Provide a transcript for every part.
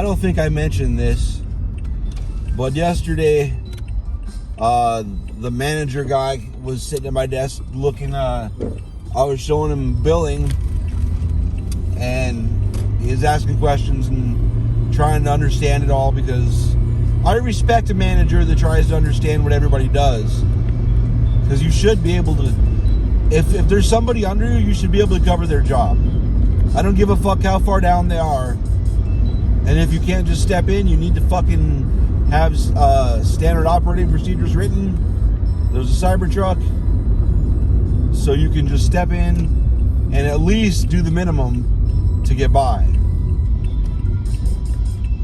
I don't think I mentioned this, but yesterday, the manager guy was sitting at my desk looking, I was showing him billing, and he was asking questions and trying to understand it all, because I respect a manager that tries to understand what everybody does, because you should be able to, if there's somebody under you, you should be able to cover their job. I don't give a fuck how far down they are, and if you can't just step in, you need to fucking have standard operating procedures written. There's a Cybertruck, so you can just step in and at least do the minimum to get by.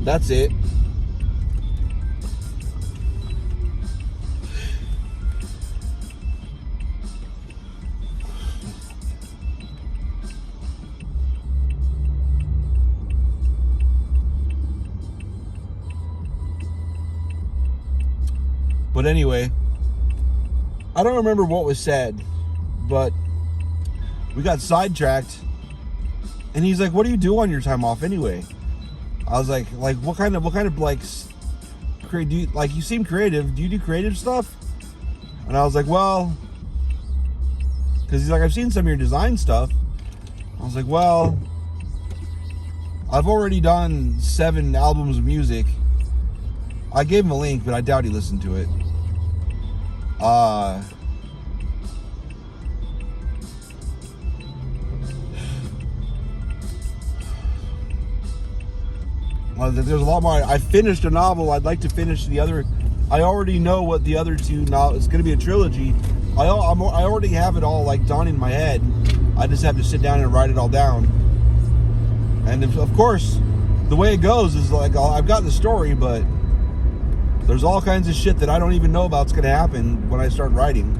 That's it. But anyway, I don't remember what was said, but we got sidetracked, and he's like, "What do you do on your time off anyway?" I was like, what kind of like, do you, like, you seem creative. Do you do creative stuff? And I was like, well, because he's like, I've seen some of your design stuff. I was like, well, I've already done 7 albums of music. I gave him a link, but I doubt he listened to it. Well, there's a lot more. I finished a novel. I'd like to finish the other. I already know what the other 2 novels. It's going to be a trilogy. I already have it all like done in my head. I just have to sit down and write it all down. And of course, the way it goes is like, I've got the story, but there's all kinds of shit that I don't even know about's going to happen when I start writing.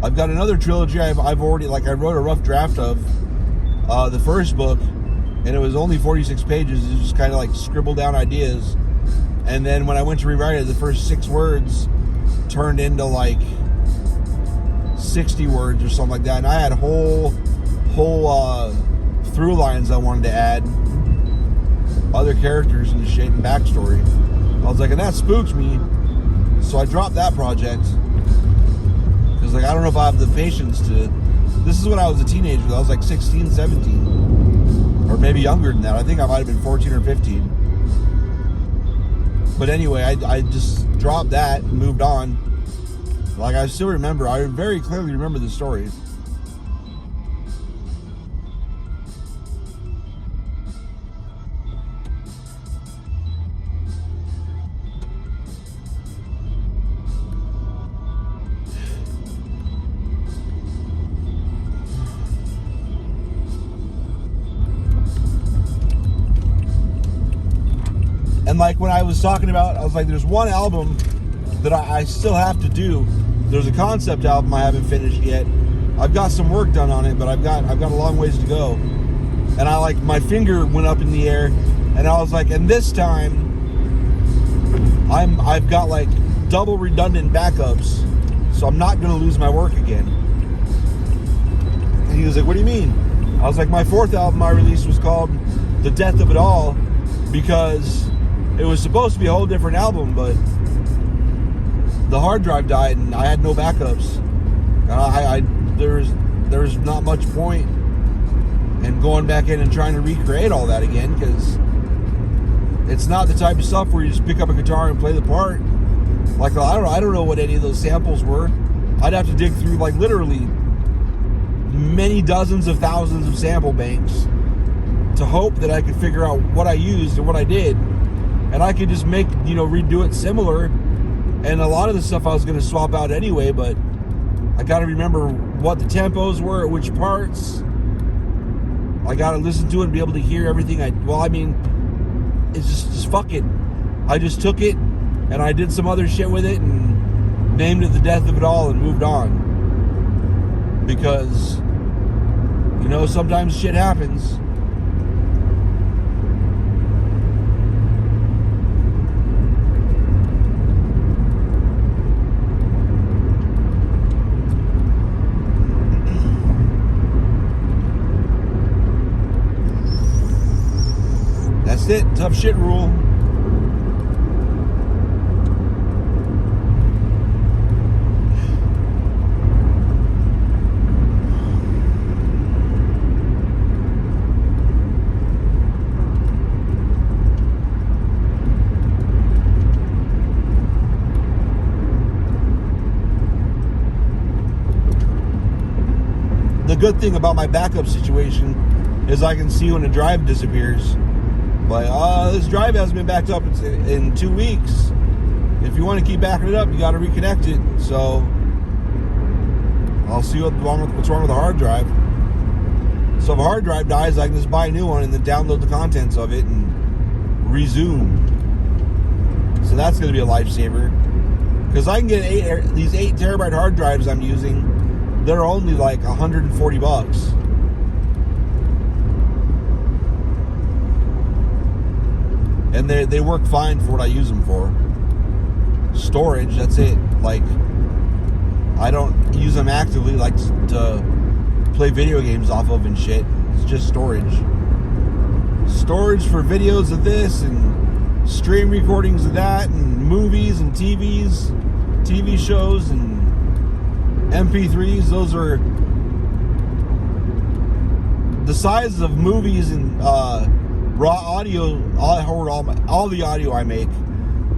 I've got another trilogy I've already, like, I wrote a rough draft of the first book, and it was only 46 pages. It was just kind of like scribble down ideas. And then when I went to rewrite it, the first 6 words turned into like 60 words or something like that. And I had whole through lines I wanted to add, other characters and shit and backstory. I was like, and that spooked me, so I dropped that project, because like, I don't know if I have the patience to. This is when I was a teenager. I was like 16, 17, or maybe younger than that. I think I might have been 14 or 15. But anyway, I just dropped that and moved on. Like, I still remember, I very clearly remember the story. And like when I was talking about, I was like, there's one album that I still have to do. There's a concept album I haven't finished yet. I've got some work done on it, but I've got a long ways to go. And I like, my finger went up in the air, and I was like, and this time I've got like double redundant backups, so I'm not gonna lose my work again. And he was like, what do you mean? I was like, my 4th album I released was called The Death of It All, because it was supposed to be a whole different album, but the hard drive died and I had no backups. And there's not much point in going back in and trying to recreate all that again, because it's not the type of stuff where you just pick up a guitar and play the part. Like, I don't know what any of those samples were. I'd have to dig through like literally many dozens of thousands of sample banks to hope that I could figure out what I used and what I did. And I could just make, redo it similar. And a lot of the stuff I was going to swap out anyway, but I got to remember what the tempos were at which parts. I got to listen to it and be able to hear everything. It's just fuck it. I just took it and I did some other shit with it and named it The Death of It All and moved on. Because, sometimes shit happens. That's it. Tough shit rule. The good thing about my backup situation is I can see when a drive disappears. Like, this drive hasn't been backed up in 2 weeks. If you want to keep backing it up, you got to reconnect it. So I'll see what's wrong with the hard drive. So if a hard drive dies, I can just buy a new one and then download the contents of it and resume. So that's going to be a lifesaver. Because I can get these 8 terabyte hard drives I'm using. They're only like $140. And they work fine for what I use them for. Storage, that's it. Like, I don't use them actively like to play video games off of and shit. It's just storage. Storage for videos of this and stream recordings of that and movies and TV shows and MP3s. Those are the size of movies and raw audio. All the audio I make,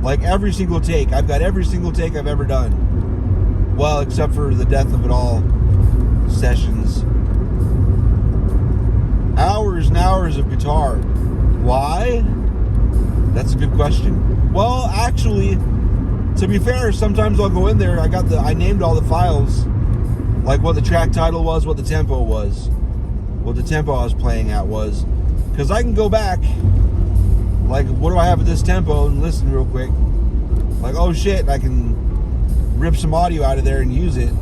like every single take. I've got every single take I've ever done. Well, except for the Death of It All sessions. Hours and hours of guitar. Why? That's a good question. Well, actually, to be fair, sometimes I'll go in there. I named all the files, like what the track title was, what the tempo was, what the tempo I was playing at was, because I can go back, like, what do I have at this tempo, and listen real quick. Like, oh shit, I can rip some audio out of there and use it.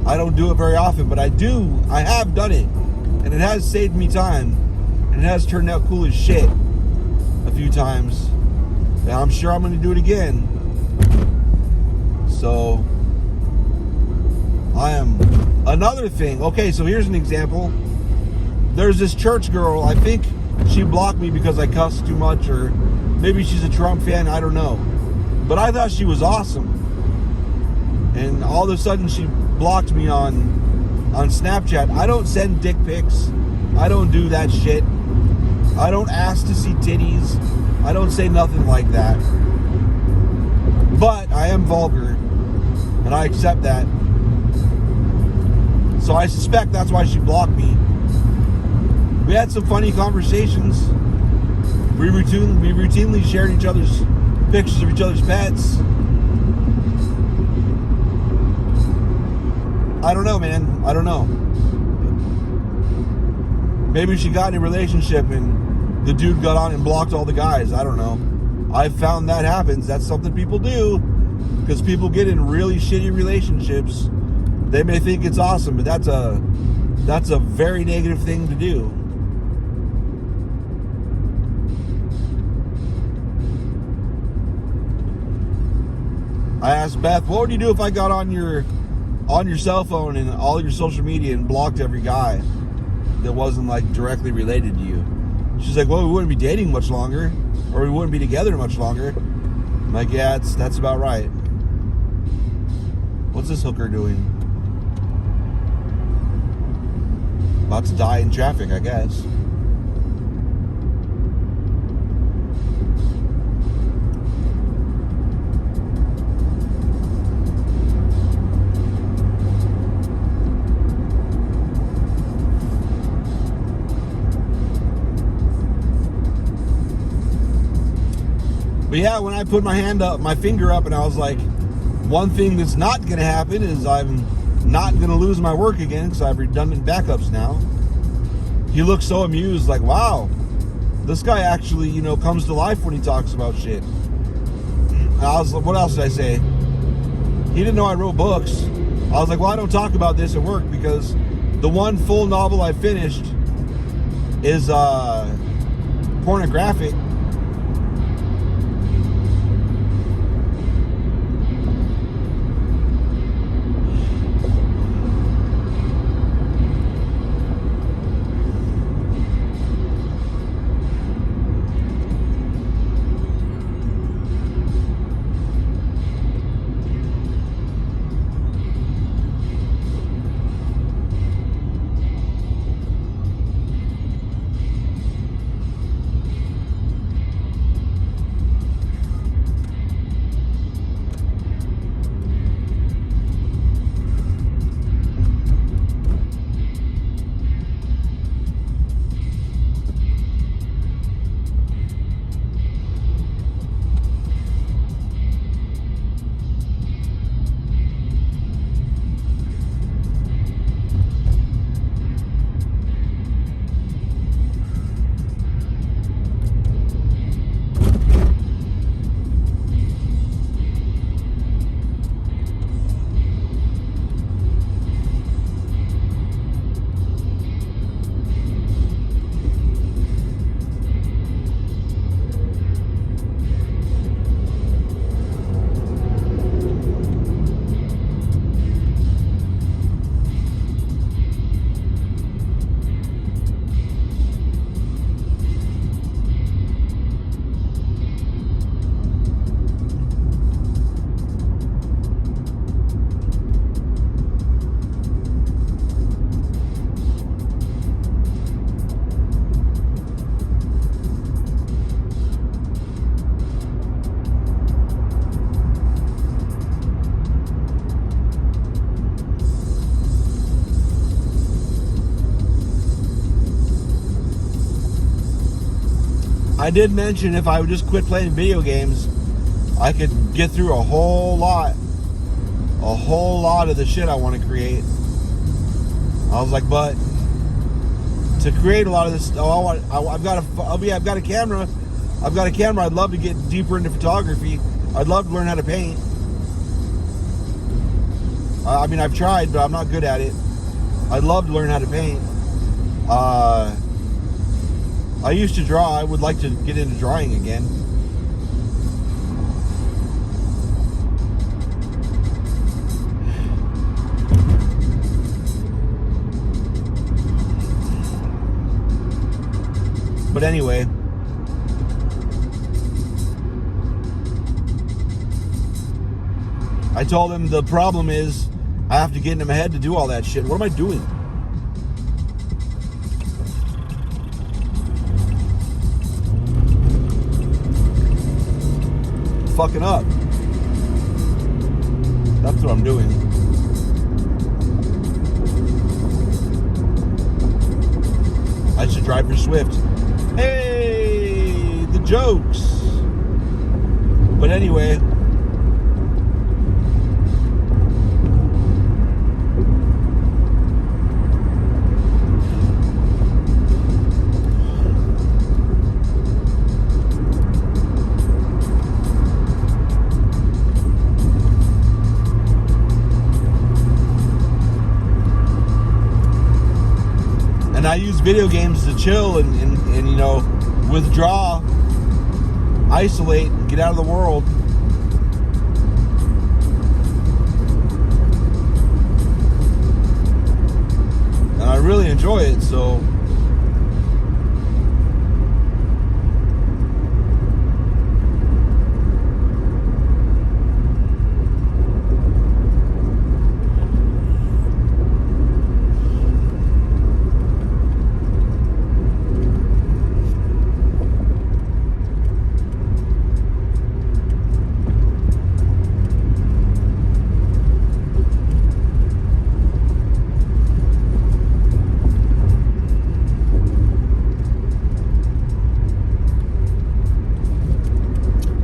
I don't do it very often, but I have done it, and it has saved me time, and it has turned out cool as shit a few times. And I'm sure I'm going to do it again. So, another thing. Okay, so here's an example. There's this church girl. I think she blocked me because I cussed too much, or maybe she's a Trump fan. I don't know. But I thought she was awesome. And all of a sudden she blocked me on Snapchat. I don't send dick pics. I don't do that shit. I don't ask to see titties. I don't say nothing like that. But I am vulgar, and I accept that. So I suspect that's why she blocked me. We had some funny conversations. We routinely shared each other's pictures of each other's pets. I don't know, man. I don't know. Maybe she got in a relationship and the dude got on and blocked all the guys. I don't know. I've found that happens. That's something people do, because people get in really shitty relationships. They may think it's awesome, but that's a very negative thing to do. I asked Beth, what would you do if I got on your cell phone and all your social media and blocked every guy that wasn't like directly related to you? She's like, well, we wouldn't be dating much longer, or we wouldn't be together much longer. I'm like, yeah, that's about right. What's this hooker doing? About to die in traffic, I guess. But yeah, when I put my finger up, and I was like, one thing that's not going to happen is I'm not going to lose my work again, because I have redundant backups now. He looked so amused, like, wow, this guy actually, comes to life when he talks about shit. And I was like, what else did I say? He didn't know I wrote books. I was like, well, I don't talk about this at work, because the one full novel I finished is pornographic. I did mention if I would just quit playing video games, I could get through a whole lot of the shit I want to create. I was like, but to create a lot of this, I've got a camera. I've got a camera. I'd love to get deeper into photography. I'd love to learn how to paint. I mean, I've tried, but I'm not good at it. I'd love to learn how to paint. I used to draw. I would like to get into drawing again. But anyway, I told him the problem is I have to get into my head to do all that shit. What am I doing? Fucking up. That's what I'm doing. I should drive for Swift. Hey, the jokes. But anyway, and I use video games to chill and you know, withdraw, isolate, get out of the world. And I really enjoy it, so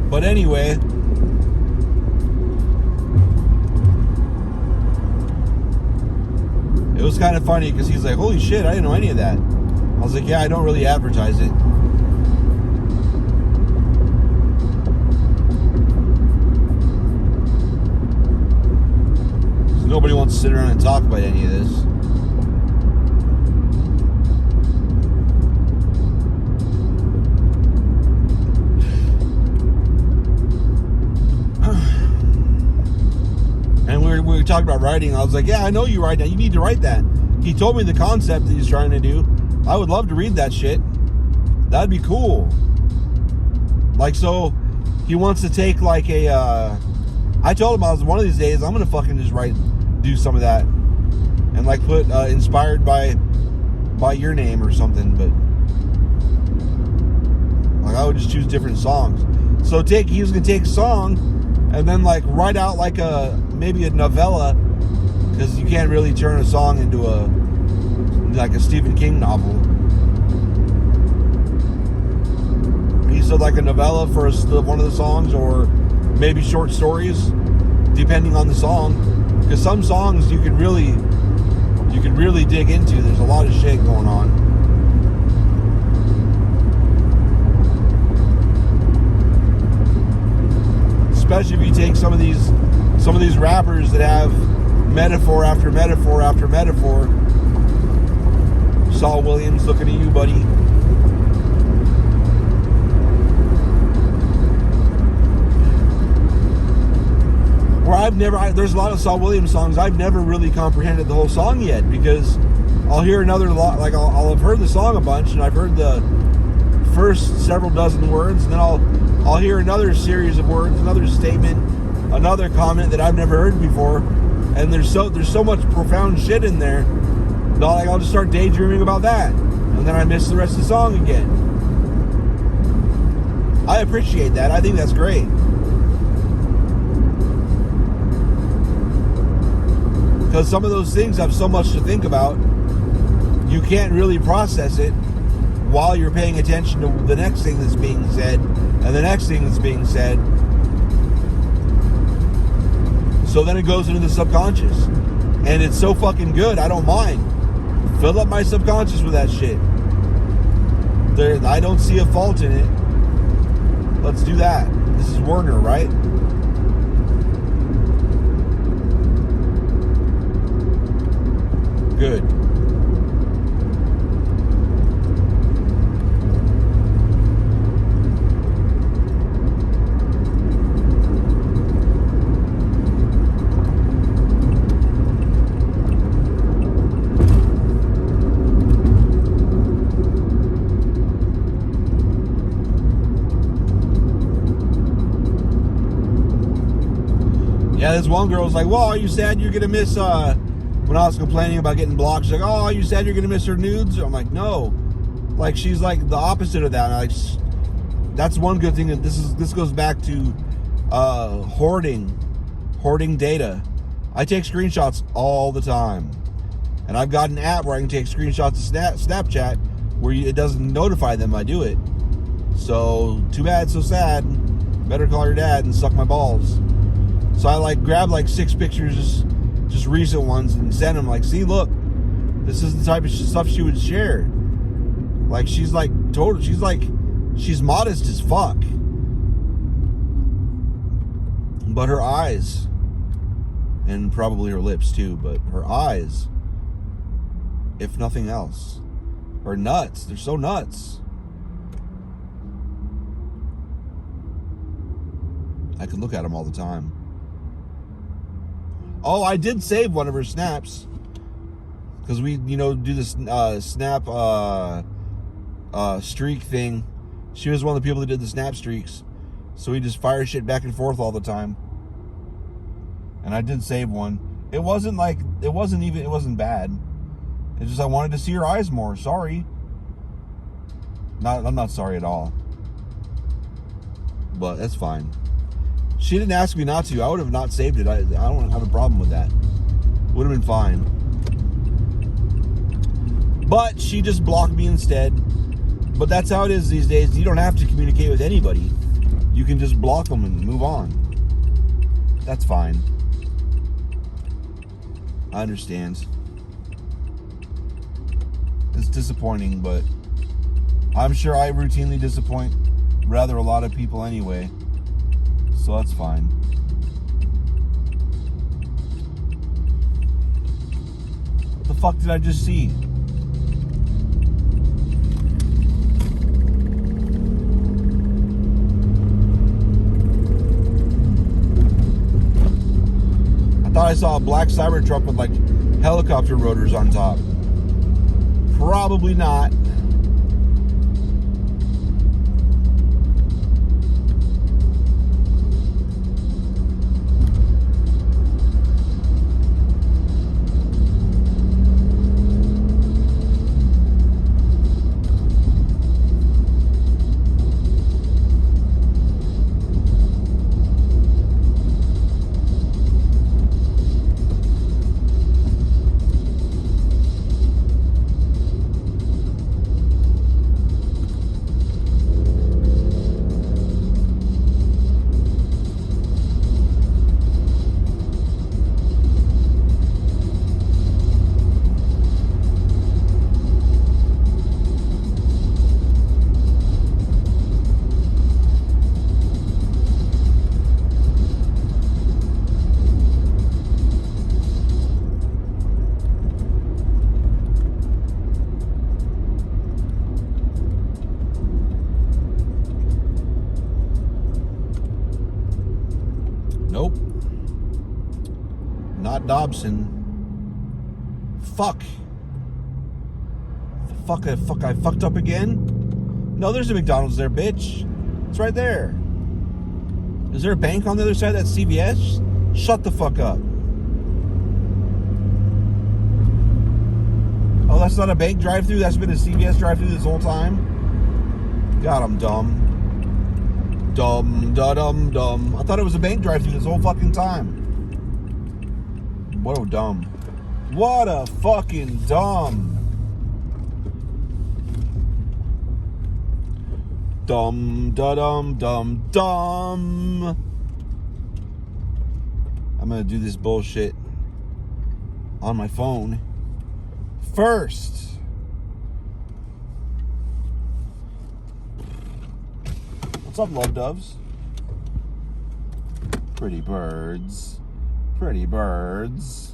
but anyway, it was kind of funny because he's like, holy shit, I didn't know any of that. I was like, yeah, I don't really advertise it. Nobody wants to sit around and talk about any of this. We were talking about writing. I was like, yeah, I know you write that. You need to write that. He told me the concept that he's trying to do. I would love to read that shit. That'd be cool. Like, so he wants to take like a I told him I was one of these days I'm gonna fucking just do some of that and like put inspired by your name or something. But like, I would just choose different songs. So he was gonna take a song and then like write out like maybe a novella, because you can't really turn a song into like a Stephen King novel. He said like a novella for one of the songs, or maybe short stories, depending on the song. Because some songs you can really dig into. There's a lot of shit going on. Especially if you take some of these rappers that have metaphor after metaphor after metaphor. Saul Williams, looking at you, buddy. Where there's a lot of Saul Williams songs I've never really comprehended the whole song yet, because I'll hear I'll have heard the song a bunch, and I've heard the first several dozen words, and then I'll hear another series of words, another statement, another comment that I've never heard before, and there's so much profound shit in there. I'll just start daydreaming about that, and then I miss the rest of the song again. I appreciate that. I think that's great. Because some of those things have so much to think about, you can't really process it while you're paying attention to the next thing that's being said and the next thing that's being said. So then it goes into the subconscious. And it's so fucking good, I don't mind. Fill up my subconscious with that shit. I don't see a fault in it. Let's do that. This is Werner, right? Good. Yeah, this one girl was like, well, are you sad you're going to miss, when I was complaining about getting blocked, she's like, oh, are you sad you're going to miss her nudes? I'm like, no. Like, she's like the opposite of that. Like, that's one good thing. That this goes back to hoarding data. I take screenshots all the time. And I've got an app where I can take screenshots of Snapchat where it doesn't notify them I do it. So, too bad, so sad. Better call your dad and suck my balls. So I like grab like 6 pictures, just recent ones, and send them like, see, look, this is the type of stuff she would share. Like, she's like total, she's modest as fuck. But her eyes, and probably her lips too, but her eyes, if nothing else, are nuts. They're so nuts. I could look at them all the time. Oh, I did save one of her snaps. Because we, do this snap streak thing. She was one of the people that did the snap streaks. So we just fire shit back and forth all the time. And I did save one. It wasn't bad. It's just I wanted to see her eyes more. Sorry. I'm not sorry at all. But that's fine. She didn't ask me not to. I would have not saved it. I don't have a problem with that. Would have been fine. But she just blocked me instead. But that's how it is these days. You don't have to communicate with anybody. You can just block them and move on. That's fine. I understand. It's disappointing, but I'm sure I routinely disappoint rather a lot of people anyway. So that's fine. What the fuck did I just see? I thought I saw a black Cybertruck with like helicopter rotors on top. Probably not. Nope. Not Dobson. Fuck. I fucked up again? No, there's a McDonald's there, bitch. It's right there. Is there a bank on the other side? That's CVS? Shut the fuck up. Oh, that's not a bank drive-thru? That's been a CVS drive-thru this whole time? God, I'm dumb. Dumb. I thought it was a bank drive-thru this whole fucking time. What a dumb. What a fucking dumb. Dum da dum dum dum. I'm gonna do this bullshit on my phone first. What's up, love doves? Pretty birds. Pretty birds.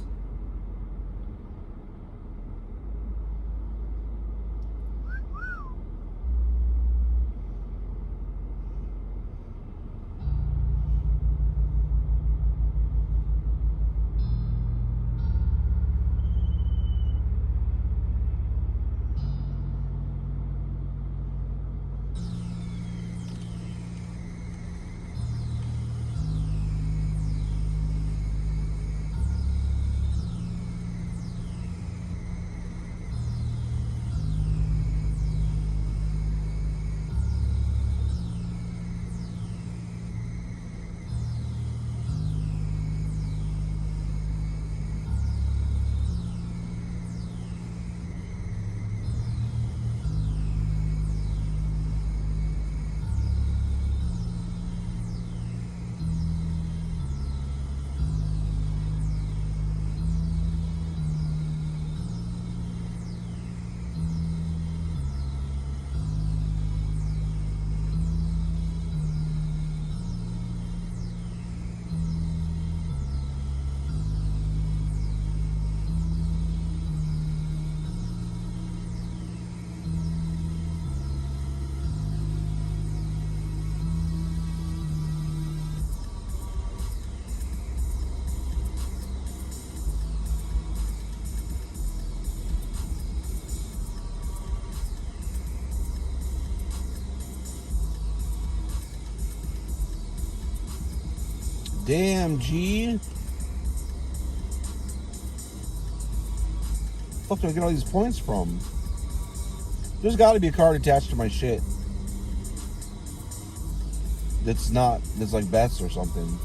Damn, G. Fuck, do I get all these points from? There's got to be a card attached to my shit. That's like bets or something.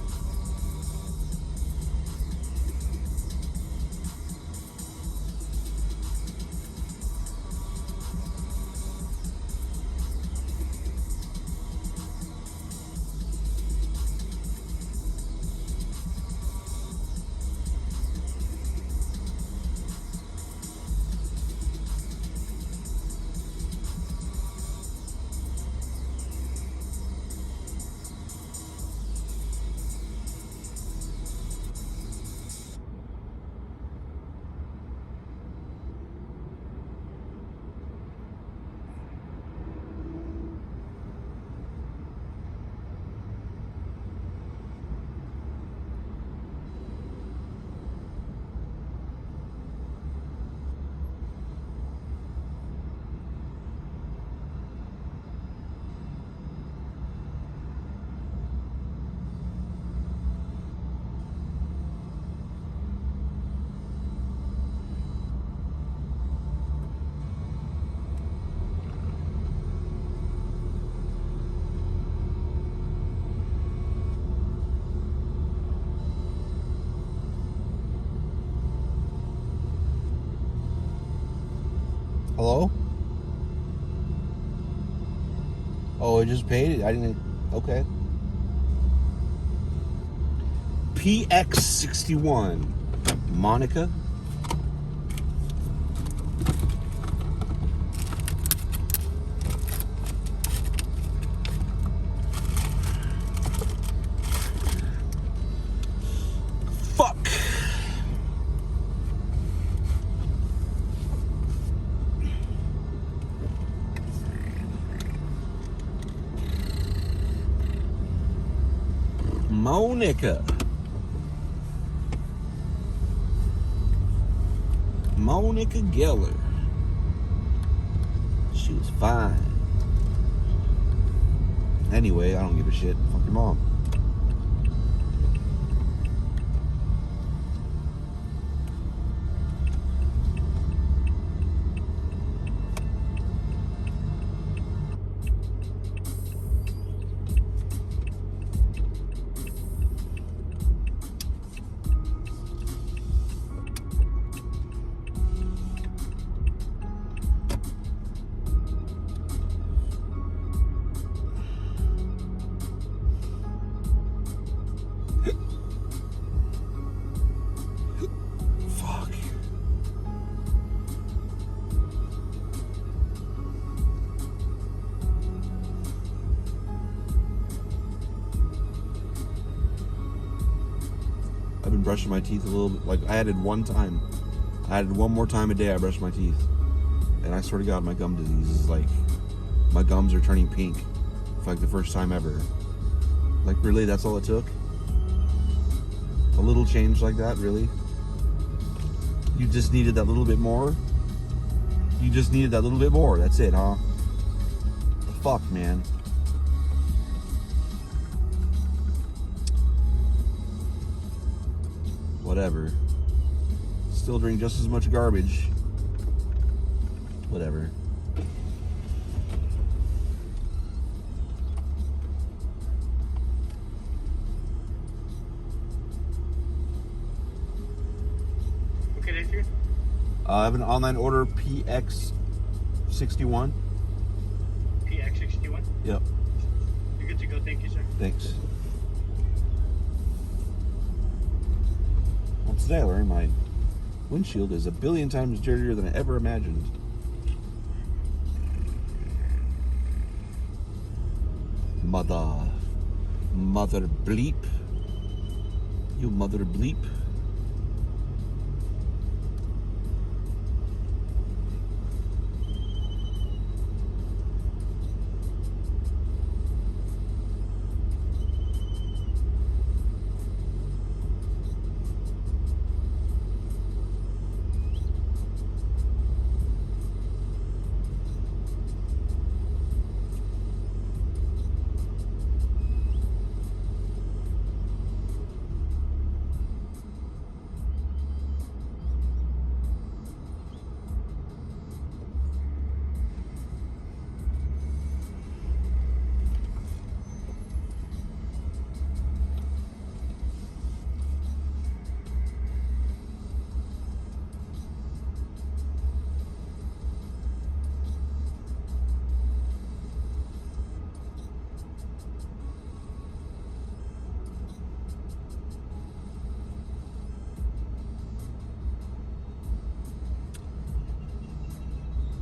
Hello? Oh, I just paid it. I didn't. Okay. PX61. Monica. Fuck. Monica Geller. She was fine. Anyway, I don't give a shit. Fuck your mom. brushing my teeth a little bit. Like, I added one more time a day I brushed my teeth. And I swear to God, my gum disease is like, my gums are turning pink for like the first time ever. Like, really, that's all it took? A little change like that, really? You just needed that little bit more? You just needed that little bit more. That's it, huh? The fuck, man. Whatever. Still drink just as much garbage. Whatever. Okay, Andrew. I have an online order, PX61. PX61? Yep. You're good to go. Thank you, sir. Thanks. Well, today I learned my windshield is a billion times dirtier than I ever imagined. Mother bleep. You mother bleep.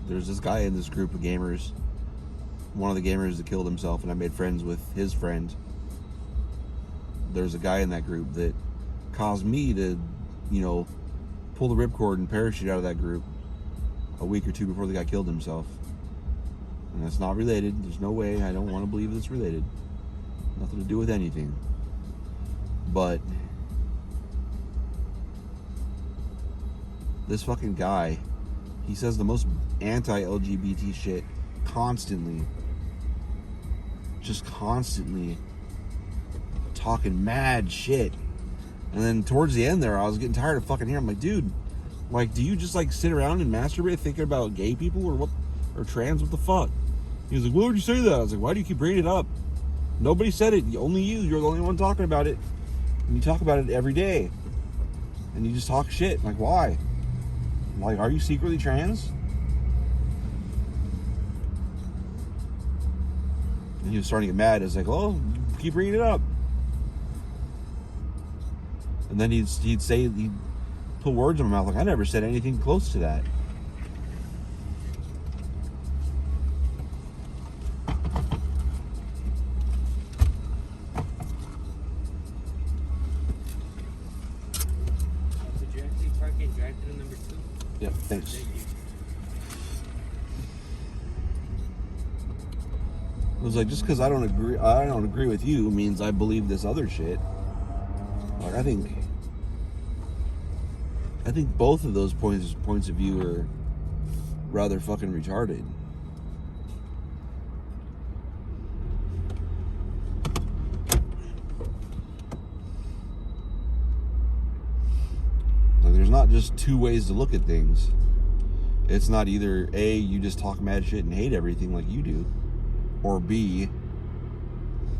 There's this guy in this group of gamers, one of the gamers that killed himself, and I made friends with his friend. There's a guy in that group that caused me to, pull the ripcord and parachute out of that group a week or two before the guy killed himself. And that's not related. There's no way. I don't want to believe it's related. Nothing to do with anything. But this fucking guy, he says the most anti-LGBT shit constantly. Just constantly talking mad shit. And then towards the end there, I was getting tired of fucking hearing. I'm like, dude, like, do you just like sit around and masturbate thinking about gay people or trans? What the fuck? He was like, why would you say that? I was like, why do you keep bringing it up? Nobody said it. Only you. You're the only one talking about it. And you talk about it every day. And you just talk shit. Like, why? Like, are you secretly trans? And he was starting to get mad. I was like, oh, you keep bringing it up. And then he'd put words in my mouth. Like, I never said anything close to that. Did you actually park in drive-thru number 2? Yep, thanks. Thank you. It was like, just because I don't agree with you means I believe this other shit. Like, I think both of those points of view are rather fucking retarded. Like, there's not just two ways to look at things. It's not either A, you just talk mad shit and hate everything like you do, or B,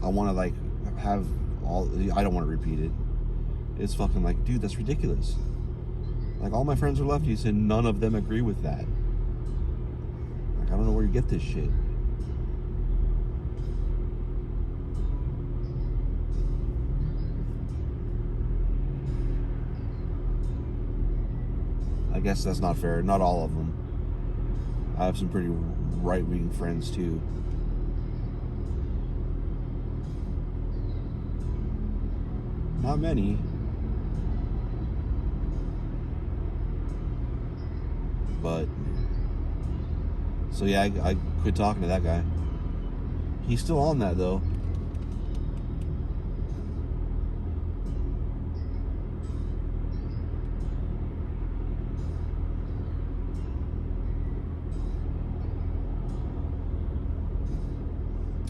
I want to like have all, I don't want to repeat it. It's fucking like, dude, that's ridiculous. Like, all my friends are lefties and none of them agree with that. Like, I don't know where you get this shit. I guess that's not fair. Not all of them. I have some pretty right-wing friends too. Not many. But so yeah, I quit talking to that guy. He's still on that though.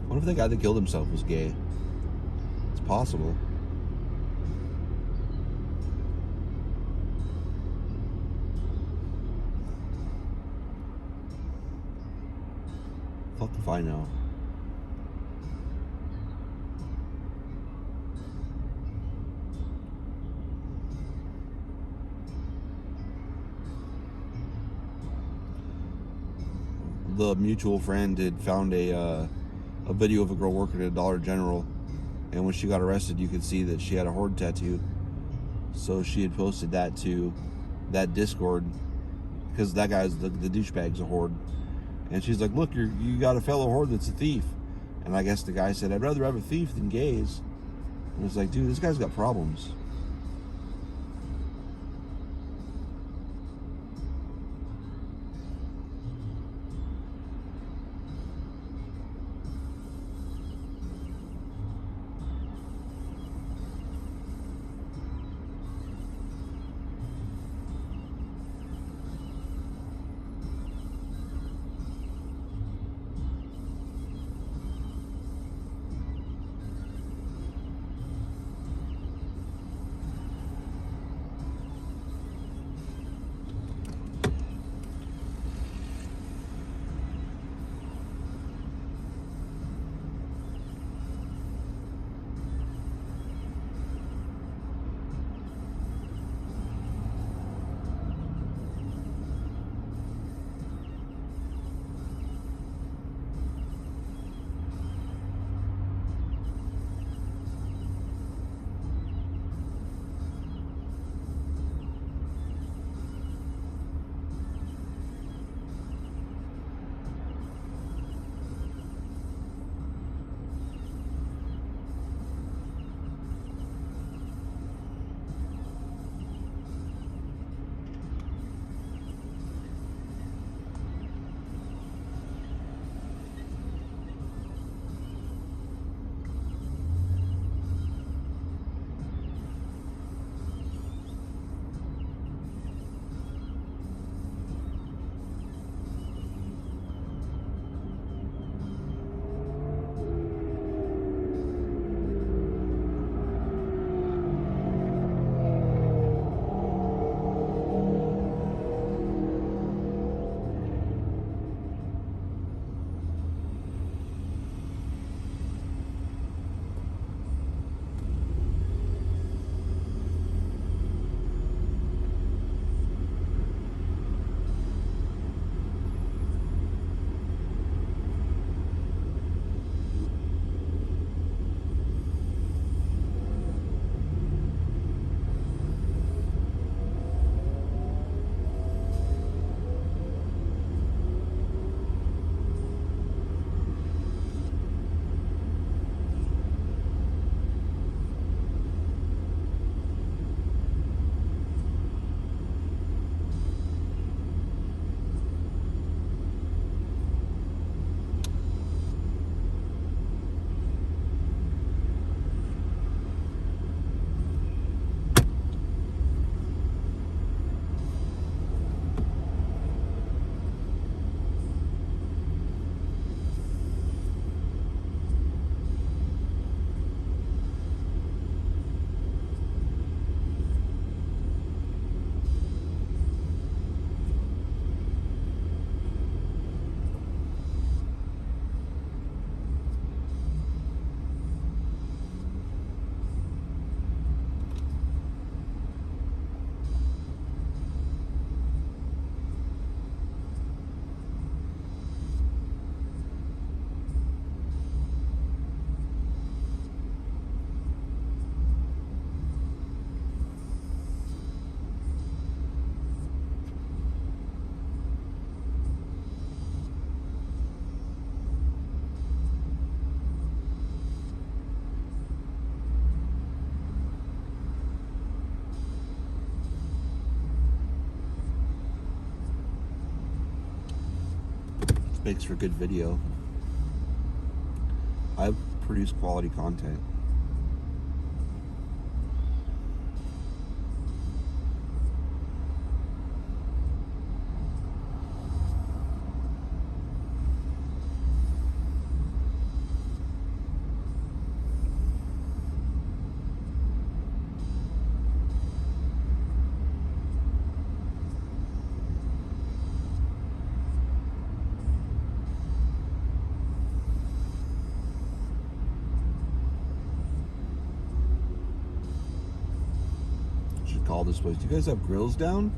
What if the guy that killed himself was gay? It's possible. Fuck if I know. The mutual friend had found a video of a girl working at a Dollar General, and when she got arrested, you could see that she had a horde tattoo. So she had posted that to that Discord because that guy's the douchebag's a horde, and she's like, "Look, you got a fellow horde that's a thief." And I guess the guy said, "I'd rather have a thief than gays." And it's like, dude, this guy's got problems. Makes for good video. I produce quality content. Call this place. Do you guys have grills down?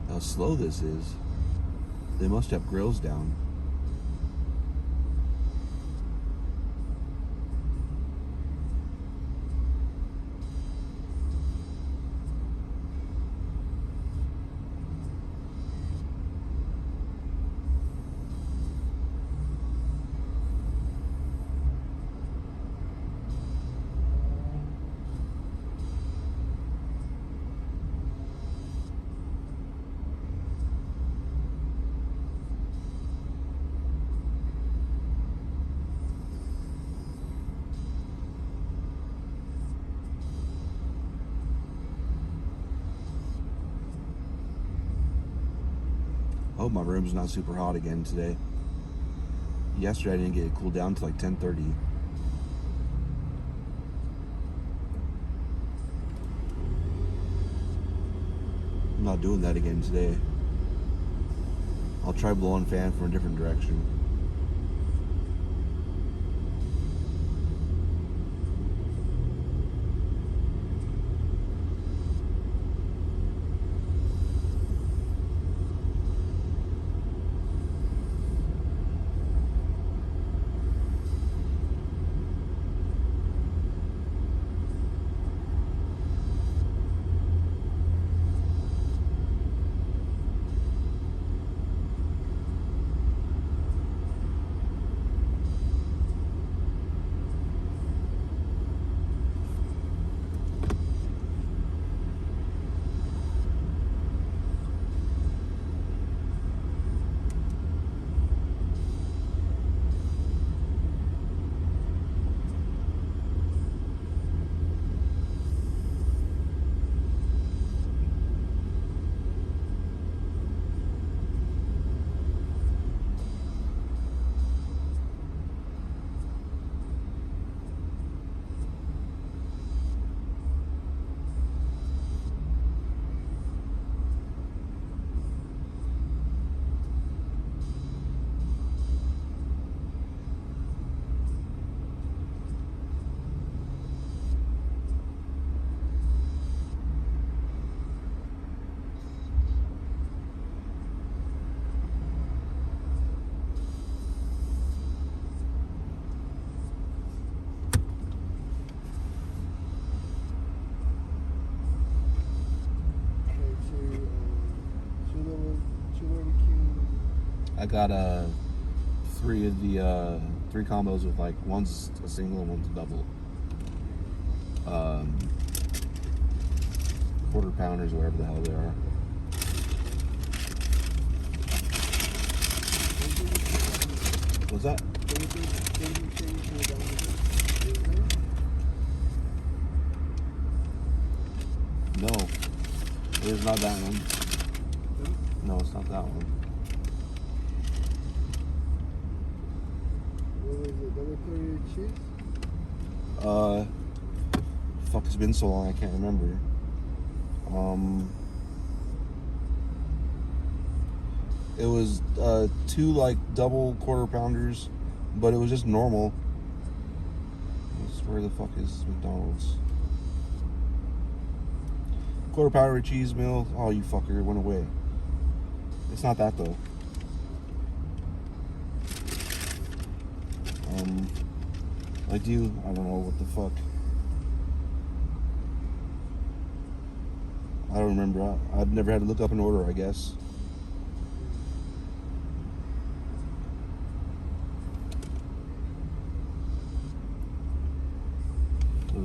How slow this is. They must have grills down. Oh, my room's not super hot again today. Yesterday I didn't get it cooled down to like 10:30. I'm not doing that again today. I'll try blowing fan from a different direction. I got three of the three combos with like one's a single and one's a double. Quarter pounders, whatever the hell they are. What's that? No, it's not that one. No, it's not that one. What was it? Double curry cheese? Fuck, it's been so long I can't remember. It was two like double quarter pounders, but it was just normal. Where the fuck is McDonald's? Quarter pounder with cheese meal. Oh, you fucker, it went away. It's not that though. I don't know what the fuck. I don't remember. I've never had to look up an order, I guess.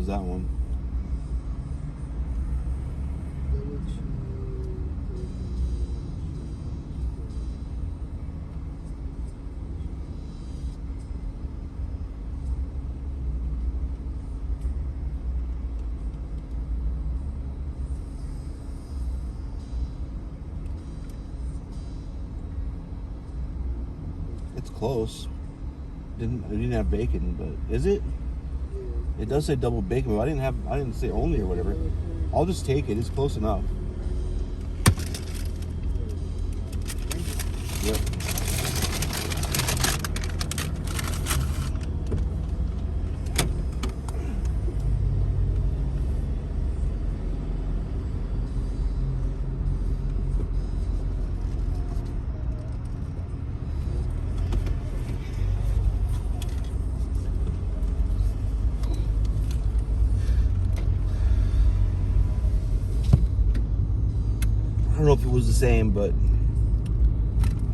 was that one. Double cheese. It's close. It didn't have bacon, but is it? Yeah. It does say double bacon, but I didn't say only or whatever. I'll just take it. It's close enough. Yep. I don't know if it was the same, but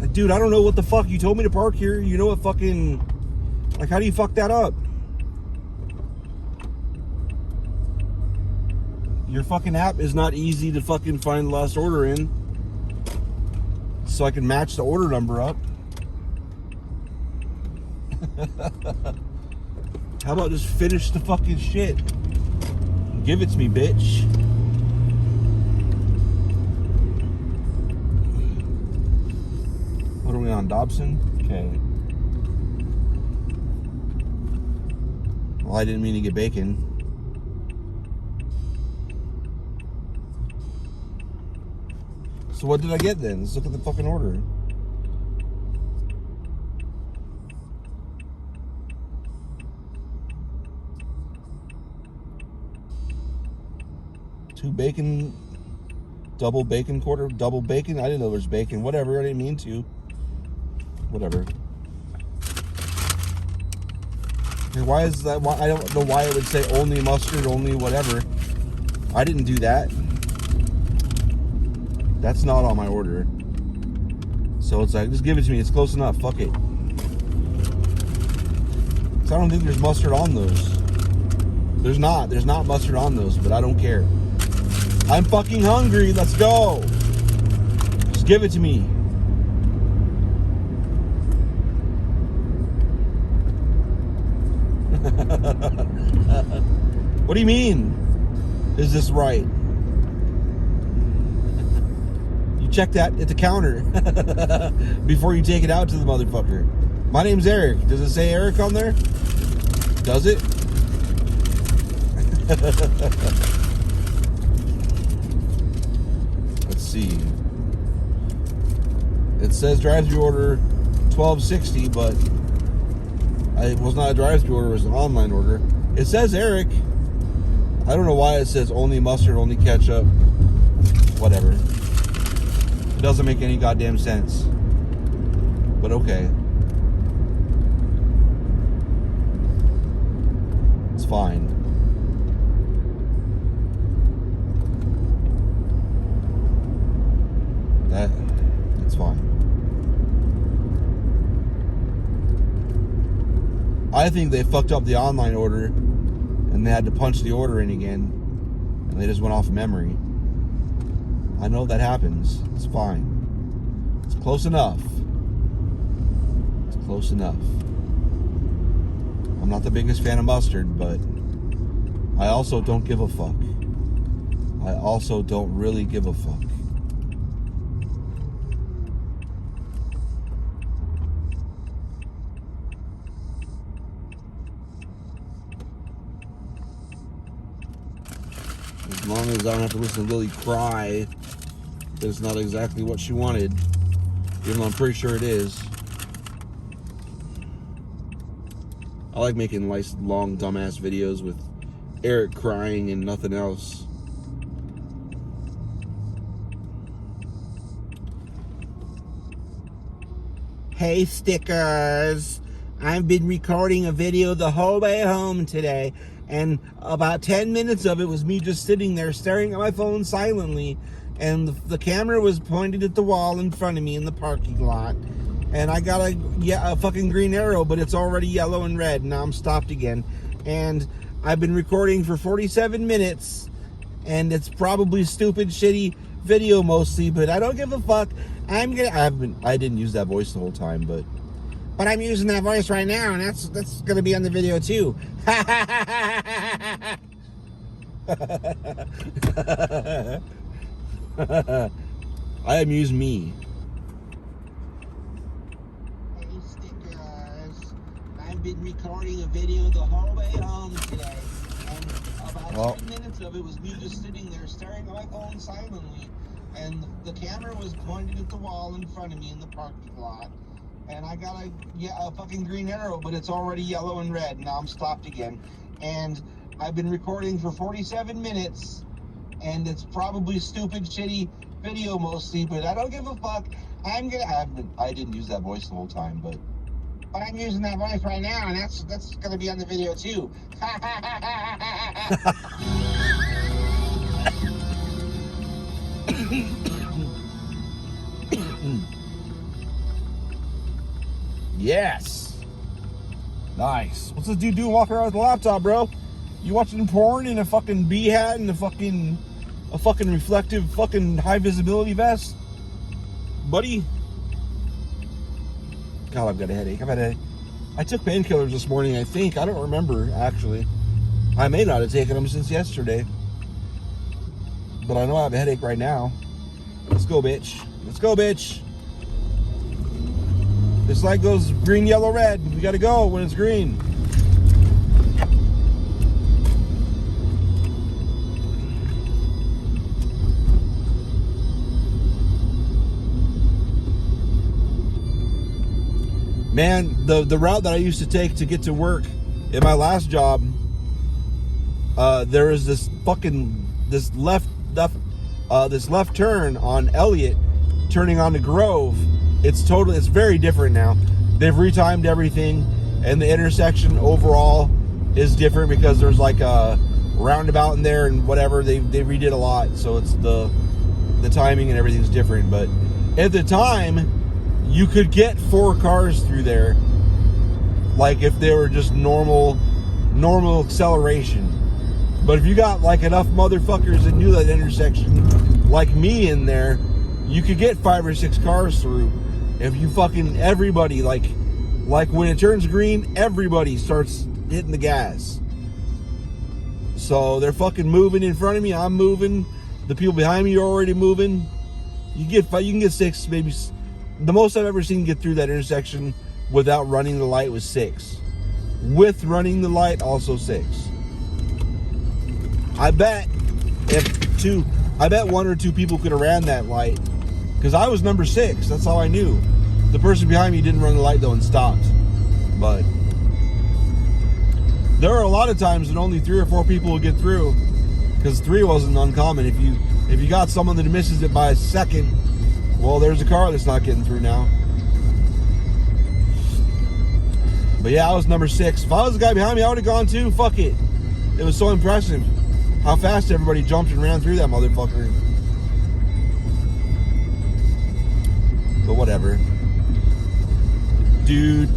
like, dude, I don't know what the fuck. You told me to park here. You know what fucking, like, how do you fuck that up? Your fucking app is not easy to fucking find the last order in, so I can match the order number up. How about just finish the fucking shit? Give it to me, bitch. What are we on, Dobson? Okay. Well, I didn't mean to get bacon. So what did I get then? Let's look at the fucking order. Two bacon, double bacon quarter, double bacon. I didn't know there's bacon. Whatever, I didn't mean to. Whatever. And why is that? Why, I don't know why it would say only mustard, only whatever. I didn't do that. That's not on my order. So it's like, just give it to me. It's close enough. Fuck it. So I don't think there's mustard on those. There's not. There's not mustard on those, but I don't care. I'm fucking hungry. Let's go. Just give it to me. What do you mean? Is this right? You check that at the counter before you take it out to the motherfucker. My name's Eric. Does it say Eric on there? Does it? Let's see. It says drive-thru order 1260, but it was not a drive-thru order, it was an online order. It says Eric. I don't know why it says only mustard, only ketchup. Whatever. It doesn't make any goddamn sense. But okay. It's fine. It's fine. I think they fucked up the online order and they had to punch the order in again and they just went off memory. I know that happens. It's fine. It's close enough. It's close enough. I'm not the biggest fan of mustard, but I also don't give a fuck. I also don't really give a fuck. As long as I don't have to listen to Lily cry that it's not exactly what she wanted, even though I'm pretty sure it is. I like making nice, long, dumbass videos with Eric crying and nothing else. Hey, stickers. I've been recording a video the whole way home today, and about 10 minutes of it was me just sitting there staring at my phone silently, and the camera was pointed at the wall in front of me in the parking lot, and I got a fucking green arrow, but it's already yellow and red. Now I'm stopped again, and I've been recording for 47 minutes, and it's probably stupid, shitty video mostly, but I don't give a fuck. I didn't use that voice the whole time, but I'm using that voice right now, and that's gonna be on the video too. I amuse me. Hey, stickers. I've been recording a video the whole way home today. And about 10 minutes of it was me just sitting there staring at my phone silently. And the camera was pointed at the wall in front of me in the parking lot. And I got a fucking green arrow, but it's already yellow and red. Now I'm stopped again. And I've been recording for 47 minutes. And it's probably stupid, shitty video mostly, but I don't give a fuck. I didn't use that voice the whole time, but I'm using that voice right now, and that's gonna be on the video too. Yes. Nice. What's this dude doing walking around with a laptop, bro? You watching porn in a fucking bee hat and a fucking reflective fucking high visibility vest? Buddy? God, I've got a headache. I took painkillers this morning, I think. I don't remember, actually. I may not have taken them since yesterday. But I know I have a headache right now. Let's go, bitch. Let's go, bitch. This light goes green, yellow, red. We gotta go when it's green. Man, the route that I used to take to get to work in my last job, there is this left turn on Elliott, turning onto Grove. It's very different now. They've retimed everything, and the intersection overall is different because there's like a roundabout in there and whatever. They redid a lot, so it's the timing and everything's different. But at the time, you could get 4 cars through there, like if they were just normal acceleration. But if you got like enough motherfuckers that knew that intersection, like me in there, you could get 5 or 6 cars through. If you everybody, like when it turns green, everybody starts hitting the gas. So they're fucking moving in front of me, I'm moving, the people behind me are already moving. You can get 6, maybe. The most I've ever seen get through that intersection without running the light was 6. With running the light, also 6. I bet 1 or 2 people could have ran that light, because I was number 6. That's how I knew. The person behind me didn't run the light though and stopped. But there are a lot of times that only 3 or 4 people will get through, because 3 wasn't uncommon. If you got someone that misses it by a second, well, there's a car that's not getting through now. But yeah, I was number 6. If I was the guy behind me, I would have gone too. Fuck it. It was so impressive how fast everybody jumped and ran through that motherfucker. But whatever. Doot.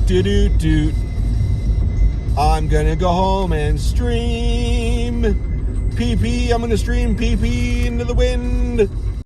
I'm gonna go home and stream PP. I'm gonna stream PP into the wind.